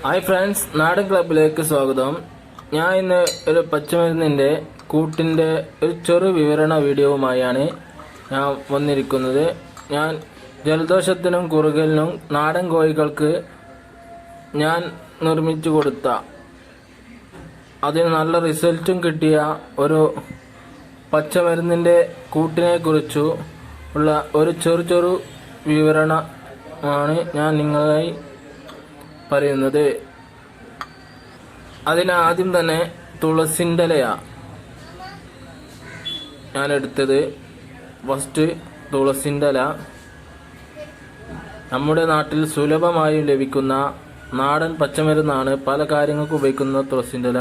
Hi friends, നാടൻ ക്ലബിലേക്ക് സ്വാഗതം. ഞാൻ ഇന്ന് ഒരു പച്ചമരുന്നിൻ്റെ കൂട്ടിൻ്റെ ഒരു ചെറു വിവരണ വീഡിയോവുമായാണ് ഞാൻ വന്നിരിക്കുന്നത്. ഞാൻ ജലദോഷത്തിനും കുറുകലിനും നാടൻ കോഴികൾക്ക് ഞാൻ നിർമ്മിച്ചു കൊടുത്ത അതിന് നല്ല റിസൾട്ടും കിട്ടിയ ഒരു പച്ചമരുന്നിൻ്റെ കൂട്ടിനെ കുറിച്ചു ഉള്ള ഒരു ചെറു വിവരണമാണ് ഞാൻ നിങ്ങളായി പറയുന്നത്. അതിനാദ്യം തന്നെ തുളസിൻ്റെ ഇലയാണ് ഞാൻ എടുത്തത്. ഫസ്റ്റ് തുളസിൻ്റെ ഇല നമ്മുടെ നാട്ടിൽ സുലഭമായി ലഭിക്കുന്ന നാടൻ പച്ചമരുന്നാണ്. പല കാര്യങ്ങൾക്ക് ഉപയോഗിക്കുന്ന തുളസിൻ്റെ ഇല.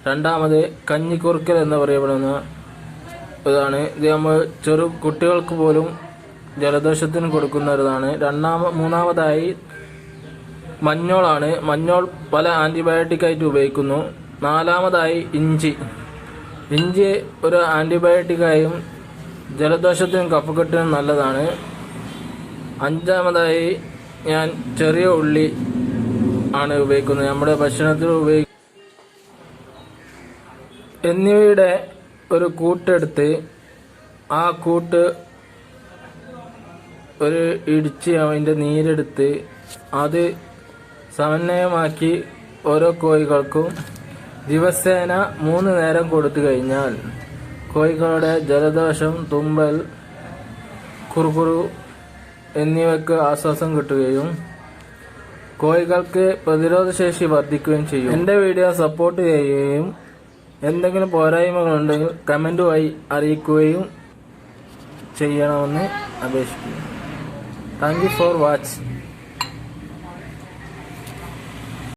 രണ്ടാമത് കഞ്ഞിക്കുറുക്കൽ എന്ന് പറയപ്പെടുന്ന ഇതാണ്. ഇത് നമ്മൾ ചെറു കുട്ടികൾക്ക് പോലും ജലദോഷത്തിന് കൊടുക്കുന്ന ഒരിതാണ്. മൂന്നാമതായി മഞ്ഞളാണ്. മഞ്ഞൾ പല ആൻറ്റിബയോട്ടിക്കായിട്ട് ഉപയോഗിക്കുന്നു. നാലാമതായി ഇഞ്ചി ഒരു ആൻറ്റിബയോട്ടിക്കായും ജലദോഷത്തിനും കഫക്കെട്ടിനും നല്ലതാണ്. അഞ്ചാമതായി ഞാൻ ചെറിയ ഉള്ളി ആണ് ഉപയോഗിക്കുന്നത്. നമ്മുടെ ഭക്ഷണത്തിൽ എന്നിവയുടെ ഒരു കൂട്ടെടുത്ത് ആ കൂട്ട് ഒരു ഇടിച്ച് അതിൻ്റെ നീരെടുത്ത് അത് സമന്വയമാക്കി ഓരോ കോഴികൾക്കും ദിവസേന 3 നേരം കൊടുത്തു കഴിഞ്ഞാൽ കോഴികളുടെ ജലദോഷം, തുമ്മൽ, കുറുകുറു എന്നിവയ്ക്ക് ആശ്വാസം കിട്ടുകയും കോഴികൾക്ക് പ്രതിരോധശേഷി വർദ്ധിക്കുകയും ചെയ്യും. എൻ്റെ വീഡിയോ സപ്പോർട്ട് ചെയ്യുകയും എന്തെങ്കിലും പോരായ്മകളുണ്ടെങ്കിൽ കമൻറ്റ് വഴി അറിയിക്കുകയും ചെയ്യണമെന്ന് അപേക്ഷിക്കുന്നു. Thank you for watch.